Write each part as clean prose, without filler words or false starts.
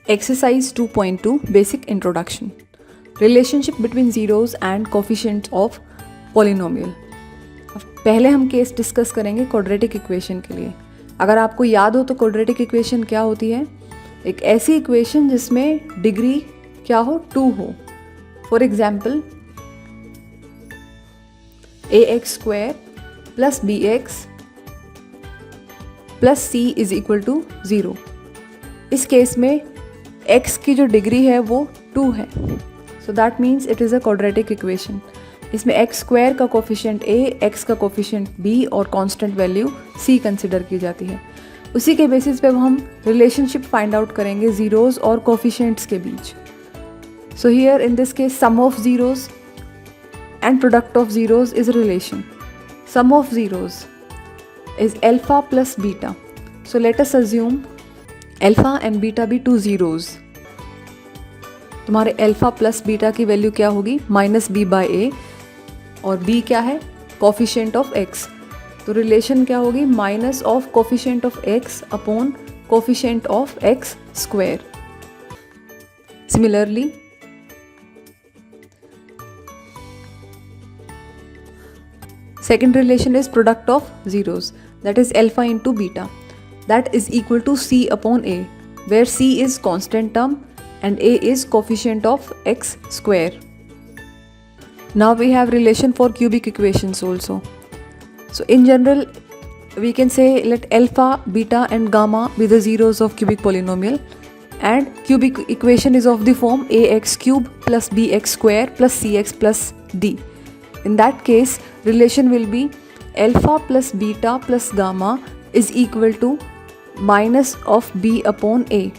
Exercise 2.2 Basic Introduction. Relationship between zeros and coefficients of polynomial. अब पहले हम case discuss करेंगे क्वाड्रेटिक इक्वेशन के लिए. अगर आपको याद हो तो क्वाड्रेटिक इक्वेशन क्या होती है? एक ऐसी इक्वेशन जिसमें डिग्री क्या हो, 2 हो. For example ax² plus bx plus c is equal to 0. इस केस में x की जो डिग्री है वो 2 है. So that means it is a quadratic equation. इसमें x² का कोफिशिएंट a, x का कोफिशिएंट b और कांस्टेंट वैल्यू c कंसिडर की जाती है. उसी के बेसिस पे हम रिलेशनशिप फाइंड आउट करेंगे जीरोज़ और कोफिशिएंट्स के बीच. So here in this case sum of zeros and product of zeros is a relation. Sum of zeros is alpha plus beta. So let us assume alpha and beta be two zeros. तुम्हारे alpha plus beta की value क्या होगी? Minus b by a. और b क्या है? Coefficient of x. तो relation क्या होगी? Minus of coefficient of x upon coefficient of x square. Similarly second relation is product of zeros, that is alpha into beta, that is equal to c upon a, where c is constant term and a is coefficient of x square. Now we have relation for cubic equations also. So in general we can say let alpha, beta and gamma be the zeros of cubic polynomial, and cubic equation is of the form ax cube plus bx square plus cx plus d. In that case, relation will be alpha plus beta plus gamma is equal to minus of b upon a,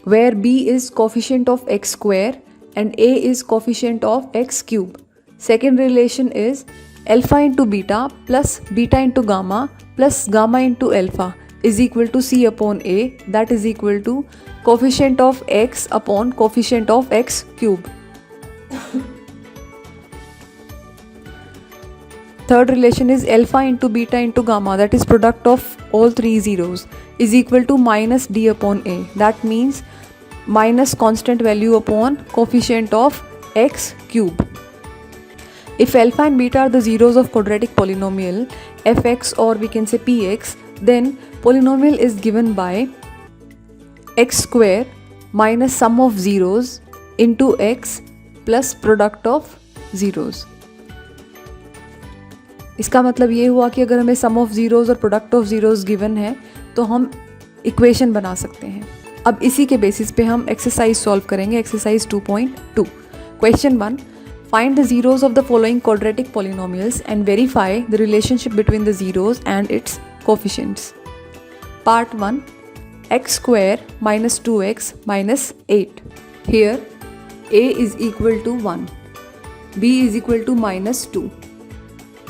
where b is coefficient of x square and a is coefficient of x cube. Second relation is alpha into beta plus beta into gamma plus gamma into alpha is equal to c upon a, that is equal to coefficient of x upon coefficient of x cube. Third relation is alpha into beta into gamma, that is product of all three zeros, is equal to minus d upon a. That means minus constant value upon coefficient of x cube. If alpha and beta are the zeros of quadratic polynomial fx, or we can say px, then polynomial is given by x square minus sum of zeros into x plus product of zeros. इसका मतलब ये हुआ कि अगर हमें सम of zeros और product of zeros given है तो हम इक्वेशन बना सकते हैं. अब इसी के बेसिस पे हम एक्सरसाइज सॉल्व करेंगे. Exercise 2.2. Question 1. Find the zeros of the following quadratic polynomials and verify the relationship between the zeros and it's coefficients. Part 1. x square minus 2x minus 8. Here a is equal to 1, b is equal to minus 2,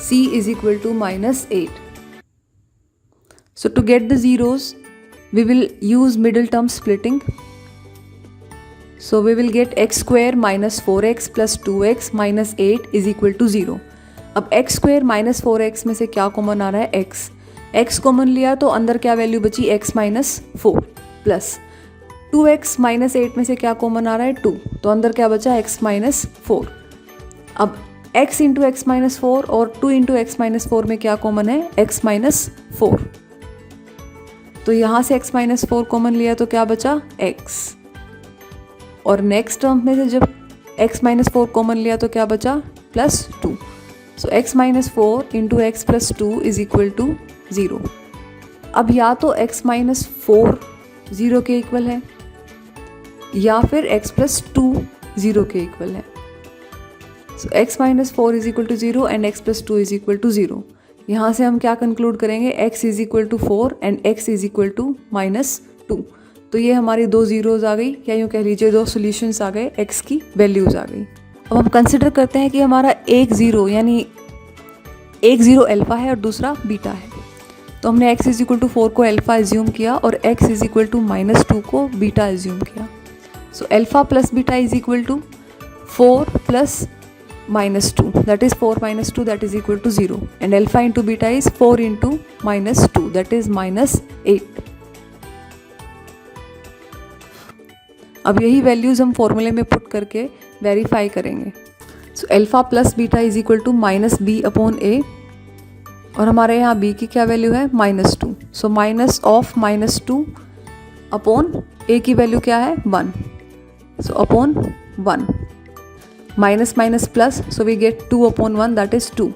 c is equal to minus 8. So to get the zeros, we will use middle term splitting. So we will get x square minus 4x plus 2x minus 8 is equal to 0. अब x square minus 4x में से क्या common आ रहा है? x common लिया तो अंदर क्या वैल्यू बची? x minus 4 plus 2x minus 8 में से क्या कॉमन आ रहा है? 2, तो अंदर क्या बचा? x minus 4. अब x इंटू एक्स माइनस 4 और 2 इंटू एक्स माइनस 4 में क्या कॉमन है? x minus 4. तो यहाँ से x माइनस 4 कॉमन लिया तो क्या बचा? x. और नेक्स्ट टर्म में से जब x माइनस 4 कॉमन लिया तो क्या बचा? Plus 2. So x minus 4 into x plus 2 is equal to 0. अब या तो x माइनस 4 0 के इक्वल है या फिर x प्लस 2 0 के इक्वल है. So x minus 4 is equal to 0 and x plus 2 is equal to 0. यहाँ से हम क्या कंक्लूड करेंगे? x is equal to 4 and x is equal to minus 2. तो ये हमारी दो ज़ीरोज़ आ गई, या यूँ कह लीजिए दो सॉल्यूशंस आ गए, x की वैल्यूज़ आ गई. अब हम कंसिडर करते हैं कि हमारा एक ज़ीरो यानी एक ज़ीरो अल्फ़ा है और दूसरा बीटा है. तो हमने x is equal to 4 को अल्फ़ा एज्यूम किया और x is equal to minus 2 को बीटा एज्यूम किया. So alpha plus beta is equal to 4 plus minus 2, that is 4 minus 2, that is equal to 0, and alpha into beta is 4 into minus 2, that is minus 8. अब यही values हम फॉर्मूले में put करके verify करेंगे। So alpha plus beta is equal to minus b upon a, और हमारे यहाँ b की क्या वैल्यू है -2। So minus of -2 upon a की वैल्यू क्या है 1, so upon 1, minus minus plus, so we get 2 upon 1 that is 2।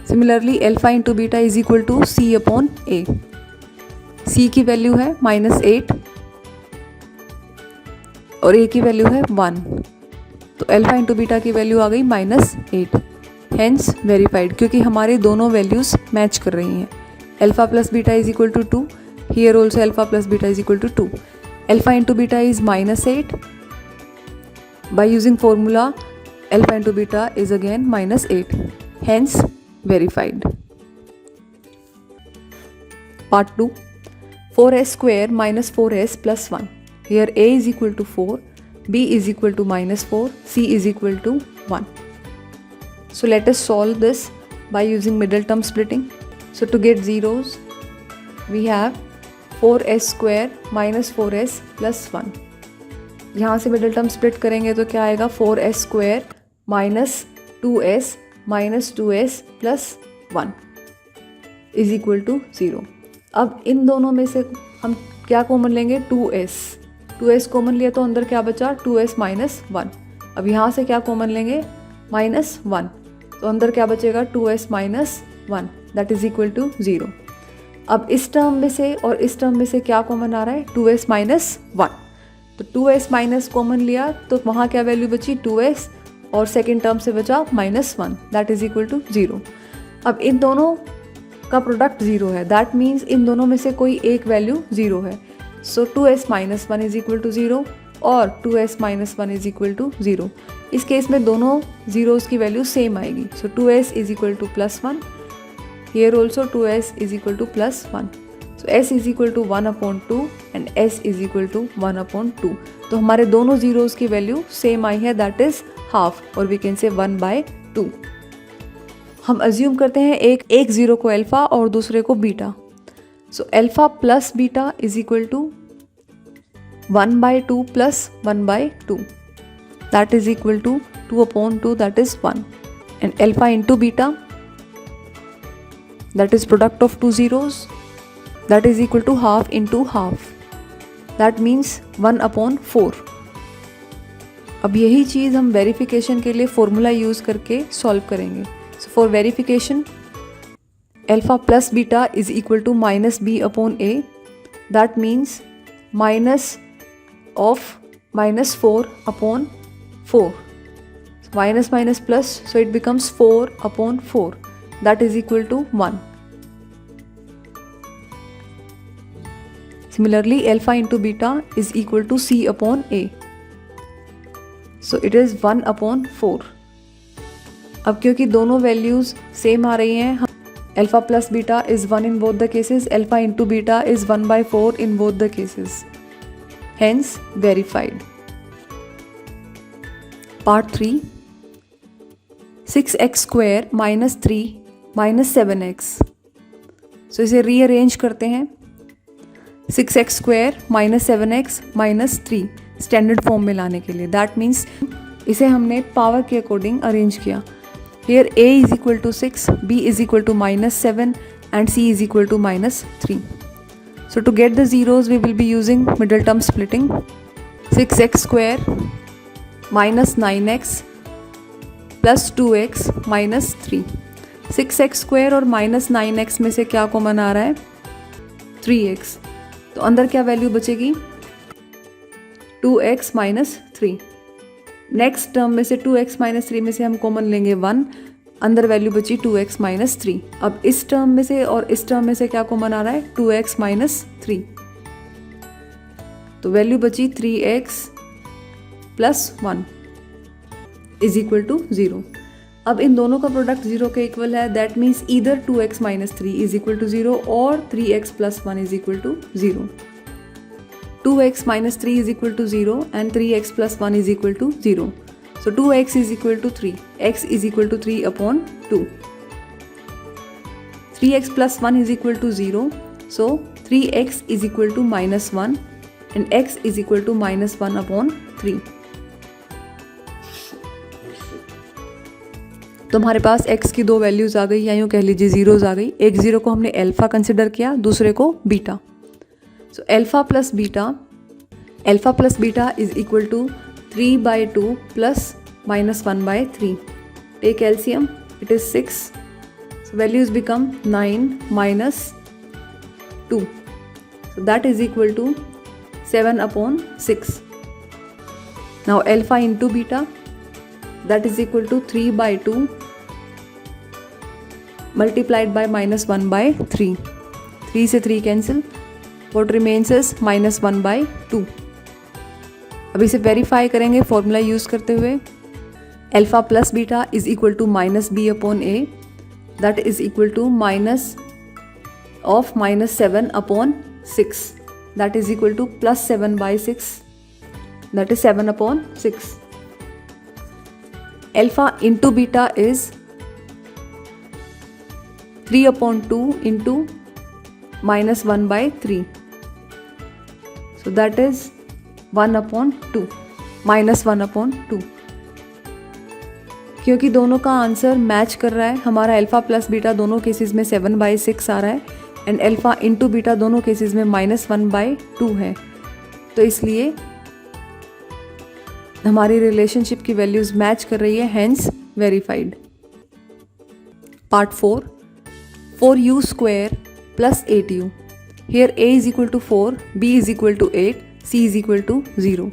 Similarly alpha into beta is equal to c upon a। c की वैल्यू है -8 और a की value है 1, तो alpha into beta की वैल्यू आ गई -8, हेंस वेरीफाइड, क्योंकि हमारे दोनों वैल्यूज़ मैच कर रही हैं। Alpha plus beta is equal to 2, here also alpha plus beta is equal to 2। Alpha into beta is -8, by using formula alpha into beta is again -8, hence verified. Part 2, 4s square minus 4s plus 1. Here a is equal to 4, b is equal to -4, c is equal to 1. So let us solve this by using middle term splitting. So to get zeros, we have 4s square minus 4s plus 1. यहाँ से middle term split करेंगे तो क्या आएगा 4s square minus 2s minus 2s plus 1 is equal to 0। अब इन दोनों में से हम क्या कॉमन लेंगे 2s कॉमन लिया तो अंदर क्या बचा 2s माइनस 1। अब यहाँ से क्या कॉमन लेंगे -1, तो अंदर क्या बचेगा 2s minus 1 that is equal to 0। अब इस टर्म में से और इस टर्म में से क्या कॉमन आ रहा है 2s माइनस 1, तो 2s माइनस कॉमन लिया तो वहाँ क्या वैल्यू बची 2s और सेकेंड टर्म से बचा -1 दैट इज इक्वल टू 0। अब इन दोनों का प्रोडक्ट 0 है, दैट मीन्स इन दोनों में से कोई एक वैल्यू 0 है। So 2s minus 1 is equal to 0 और 2s minus 1 is equal to 0। इस केस में दोनों जीरोज़ की वैल्यू सेम आएगी। So 2s is equal to +1, here also 2s is equal to +1, so s is equal to 1/2 and s is equal to 1/2। तो हमारे दोनों zeros की value same आई है, दैट इज हाफ, और वी कैन से 1/2। हम assume करते हैं एक जीरो को अल्फा और दूसरे को beta. So alpha plus beta is equal to 1/2 plus 1/2 that is equal to 2/2 that is 1, and alpha into beta that is product of two zeros that is equal to half into half, that means 1/4। अब यही चीज़ हम verification के लिए formula use करके solve करेंगे। So for verification alpha plus beta is equal to -b/a, that means minus of -4/4, minus minus plus, so it becomes 4/4 that is equal to 1। Similarly, alpha into beta is equal to c/a. So it is 1/4. अब क्योंकि दोनों values same आ रही हैं, alpha plus beta is 1 in both the cases, alpha into beta is 1/4 in both the cases. Hence verified. Part 3, 6x square minus 3 minus 7x. So इसे rearrange करते हैं। 6x square minus 7x minus 3 standard form में लाने के लिए, that means इसे हमने power के अकॉर्डिंग अरेंज किया। Here a is equal to 6, b is equal to -7 and c is equal to -3। So to get the zeros we will be using middle term splitting. 6x square minus 9x plus 2x minus 3। 6x square और minus 9x में से क्या common आ रहा है 3x, तो अंदर क्या value बचेगी 2x माइनस 3। नेक्स्ट टर्म में से 2x माइनस 3 में से हम कॉमन लेंगे 1, अंदर वैल्यू बची 2x माइनस 3। अब इस टर्म में से और इस टर्म में से क्या कॉमन आ रहा है 2x माइनस 3, तो वैल्यू बची 3x plus 1 is equal to 0। अब इन दोनों का प्रोडक्ट 0 के इक्वल है, that means either 2x minus 3 is equal to 0 और 3x plus 1 is equal to 0। 2x minus 3 is equal to 0 and 3x plus 1 is equal to 0. So 2x is equal to 3. X is equal to 3 upon 2. 3x plus 1 is equal to 0. So 3x is equal to minus 1 and x is equal to -1/3. तो हमारे पास x की दो values आ गई, या यूँ कह लीजिए zeros आ गई. एक ज़ीरो को हमने अल्फ़ा कंसिडर किया, दूसरे को beta. So alpha plus beta is equal to 3/2 plus -1/3. Take LCM, it is 6. So values become 9 minus 2. So that is equal to 7/6. Now alpha into beta, that is equal to 3/2 multiplied by -1/3. 3 से 3 cancel. What remains is -1/2. अब इसे verify करेंगे formula use करते हुए. Alpha plus beta is equal to -b/a, that is equal to -7/6, that is equal to +7/6, that is 7/6. Alpha into beta is 3/2 into -1/3, so that is 1/2, -1/2. क्योंकि दोनों का answer match कर रहा है, हमारा अल्फ़ा प्लस बीटा दोनों केसेस में 7/6 आ रहा है एंड अल्फ़ा इंटू बीटा दोनों केसेस में -1/2 है, तो इसलिए हमारी रिलेशनशिप की वैल्यूज़ मैच कर रही है, hence verified. Part 4u² plus 8u. Here a is equal to 4, b is equal to 8, c is equal to 0.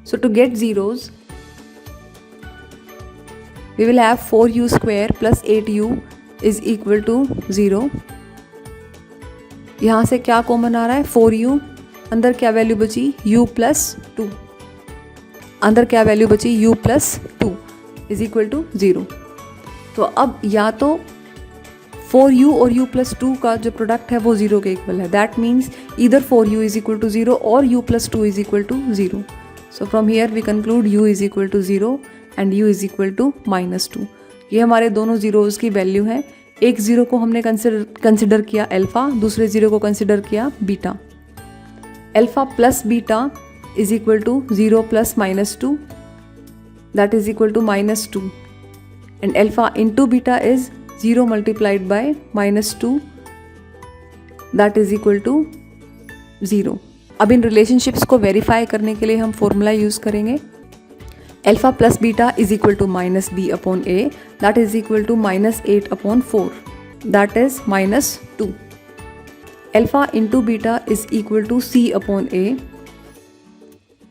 So to get zeros, we will have 4u² plus 8u is equal to 0. यहाँ से क्या common आ रहा है? 4u. अंदर क्या value बची? u plus 2. अंदर क्या वैल्यू बची? u plus 2 is equal to 0. तो अब या तो 4u और u plus 2 का जो प्रोडक्ट है वो 0 के इक्वल है. That means either 4u is equal to 0 और u plus 2 is equal to 0. So from here we conclude u is equal to 0 and u is equal to -2. ये हमारे दोनों ज़ीरोज़ की वैल्यू है. एक ज़ीरो को हमने कंसिडर किया अल्फ़ा, दूसरे ज़ीरो को कंसिडर किया beta. Alpha plus beta is equal to 0 plus -2, that is equal to -2, and alpha into beta is 0 multiplied by -2, that is equal to 0. अब इन रिलेशनशिप्स को वेरीफाई करने के लिए हम फॉर्मूला यूज़ करेंगे. Alpha plus beta is equal to -b/a, that is equal to -8/4, that is -2. Alpha into beta is equal to c/a,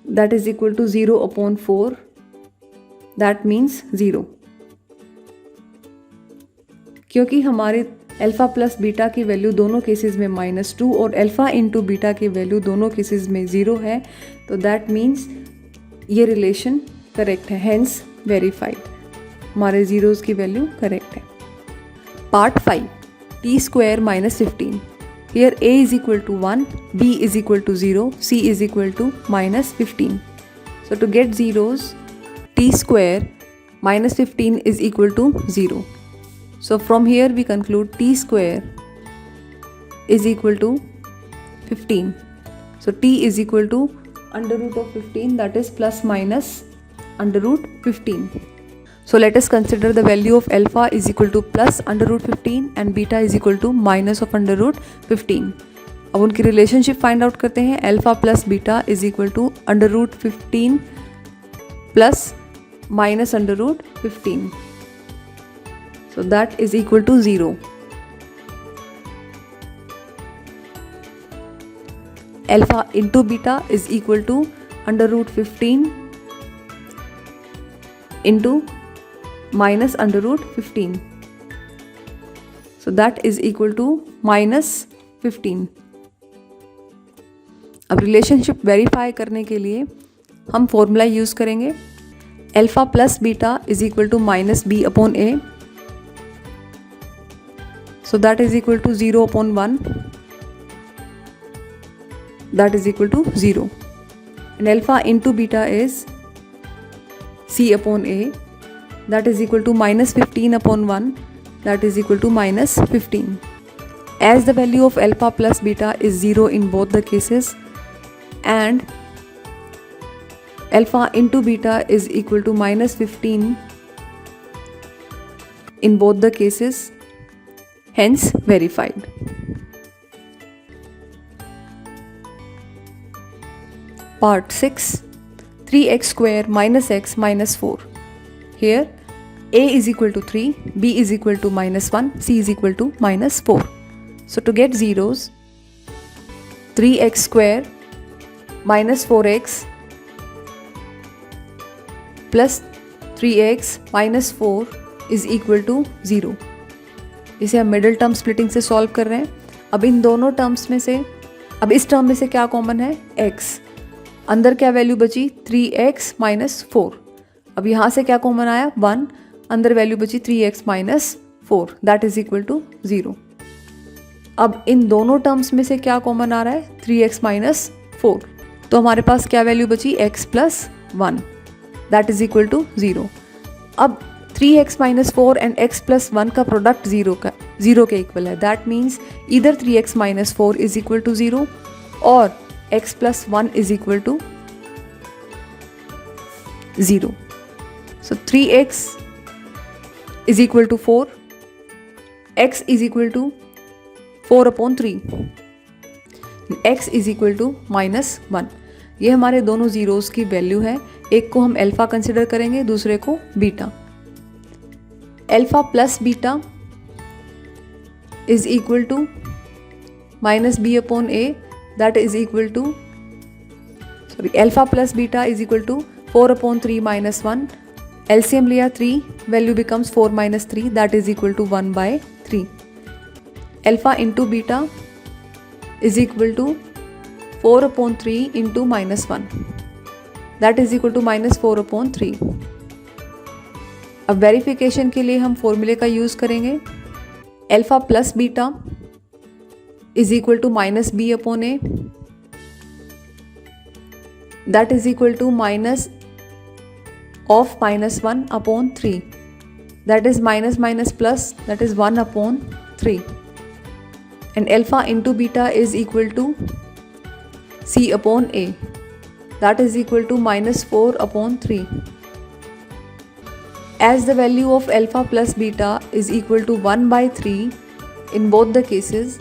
that is equal to 0/4, that means 0. क्योंकि हमारे alpha plus beta की value दोनों cases में -2 और alpha into beta की value दोनों cases में 0 है, तो दैट मीन्स ये रिलेशन करेक्ट है, हेंस वेरीफाइड. हमारे ज़ीरोज़ की वैल्यू करेक्ट है. Part 5, t² -15. Here a is equal to 1, b is equal to 0, c is equal to -15. So to get zeros, t² -15 is equal to 0. So from here we conclude t² is equal to 15. So t is equal to under root of 15, that is plus minus under root 15. So let us consider the value of alpha is equal to plus under root 15 and beta is equal to minus of under root 15. अब उनकी relationship find out करते हैं. Alpha plus beta is equal to under root 15 plus minus under root 15. So that is equal to 0. Alpha into beta is equal to under root 15 into minus under root 15. So that is equal to minus 15. अब relationship verify करने के लिए हम formula use करेंगे. Alpha plus beta is equal to -b/a. So that is equal to 0/1, that is equal to 0. And alpha into beta is c/a, that is equal to -15/1, that is equal to -15. As the value of alpha plus beta is 0 in both the cases, and alpha into beta is equal to minus 15 in both the cases, hence verified. Part 6, 3x square minus x minus 4. Here a is equal to 3, b is equal to minus 1, c is equal to minus 4. So to get zeros, 3x square minus 4x plus 3x minus 4 is equal to 0. इसे हम middle term splitting से solve कर रहे हैं. अब इन दोनों terms में से, अब इस टर्म में से क्या कॉमन है? x. अंदर क्या वैल्यू बची? 3x minus 4. अब यहाँ से क्या कॉमन आया? 1. अंदर वैल्यू बची 3x minus 4, that is equal to 0. अब इन दोनों टर्म्स में से क्या कॉमन आ रहा है? 3x minus 4. तो हमारे पास क्या वैल्यू बची? x plus 1, that is equal to 0. अब 3x minus 4 and x plus 1 का प्रोडक्ट 0 के इक्वल है. दैट मीन्स इधर 3x minus 4 is equal to 0 और x plus 1 is equal to 0. So 3x is equal to 4, x is equal to 4 upon 3, x is equal to minus 1. ये हमारे दोनों zeros की value है. एक को हम अल्फ़ा कंसिडर करेंगे, दूसरे को beta. Alpha plus beta is equal to minus b upon a, that is equal to, sorry, alpha plus beta is equal to 4 upon 3 minus 1. LCM लिया 3, value becomes 4 minus 3, that is equal to 1 by 3. Alpha into beta is equal to 4 upon 3 into minus 1, that is equal to minus 4 upon 3. अब verification के लिए हम फॉर्मूले का use करेंगे. Alpha plus beta is equal to minus b upon a, that is equal to minus of minus 1 upon 3, that is minus minus plus, that is 1 upon 3. And alpha into beta is equal to c upon a, that is equal to minus 4 upon 3. As the value of alpha plus beta is equal to 1 by 3 in both the cases,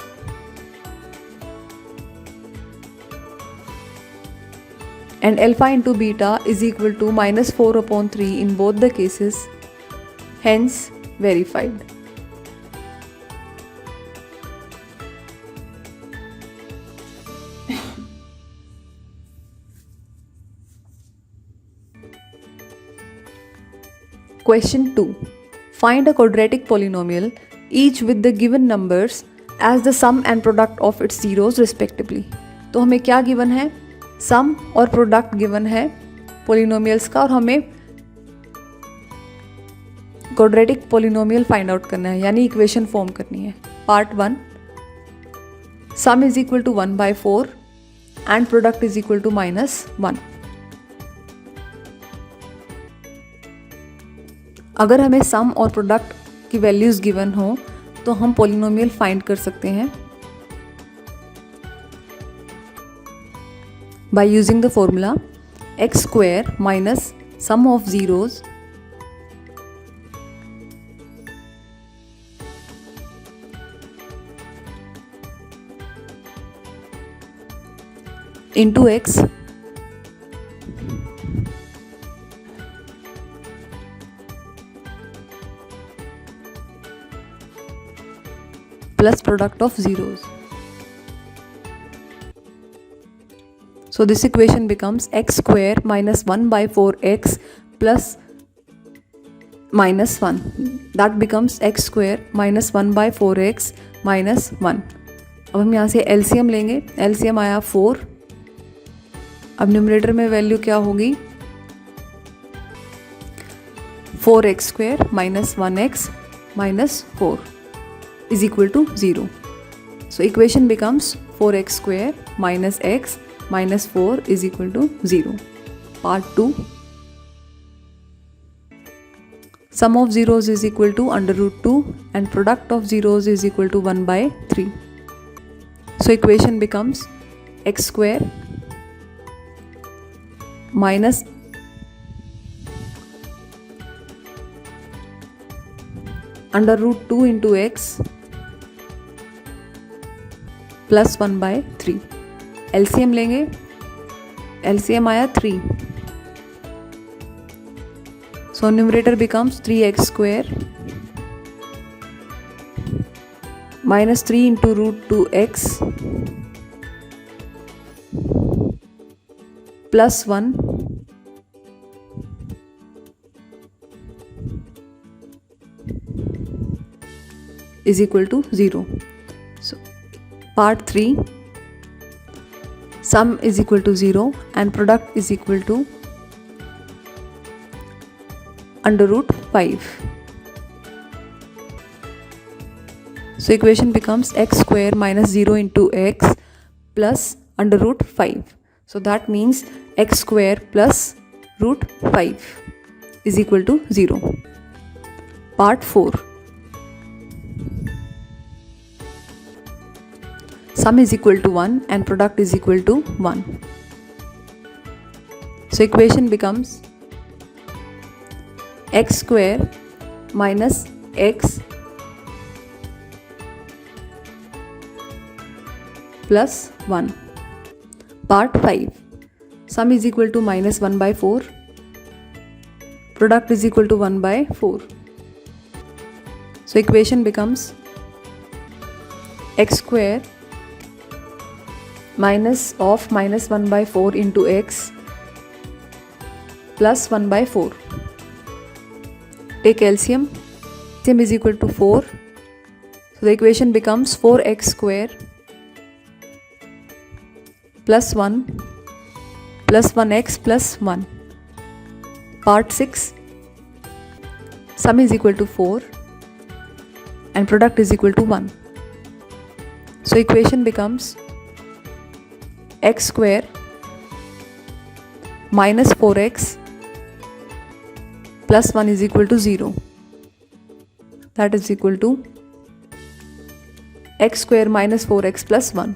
and alpha into beta is equal to minus 4 upon 3 in both the cases, hence verified. Question 2. Find a quadratic polynomial, each with the given numbers as the sum and product of its zeros respectively. तो हमें क्या given है? सम और product given है polynomials का, और हमें quadratic polynomial find out करना है, यानी इक्वेशन फॉर्म करनी है. Part 1, sum is equal to 1 by 4 and product is equal to minus 1. अगर हमें सम और प्रोडक्ट की वैल्यूज गिवन हो तो हम पोलिनोमियल फाइंड कर सकते हैं by using the formula x square minus sum of zeros into x plus product of zeros. So this equation becomes x square minus 1 by 4x plus minus 1. That becomes x square minus 1 by 4x minus 1. अब हम यहाँ से LCM लेंगे. LCM आया 4. अब numerator में value क्या होगी? 4x square minus 1x minus 4 is equal to 0. So equation becomes 4x square minus x minus 4 is equal to 0. Part 2, sum of zeros is equal to under root 2 and product of zeros is equal to 1 by 3. So equation becomes x square minus under root 2 into x plus 1 by 3. LCM लेंगे, LCM आया 3. So numerator becomes 3x square minus 3 into root 2x plus 1 is equal to 0. So part 3, sum is equal to 0 and product is equal to under root 5. So equation becomes x square minus 0 into x plus under root 5. So that means x square plus root 5 is equal to 0. Part 4. Sum is equal to 1 and product is equal to 1. So equation becomes x square minus x plus 1. Part 5. Sum is equal to minus 1 by 4. Product is equal to 1 by 4. So equation becomes x square minus of minus 1 by 4 into x plus 1 by 4. Take LCM. LCM is equal to 4. So the equation becomes 4x square plus 1 plus 1x plus 1. Part 6. Sum is equal to 4 and product is equal to 1. So equation becomes x square minus 4x plus 1 is equal to 0. That is equal to x square minus 4x plus 1.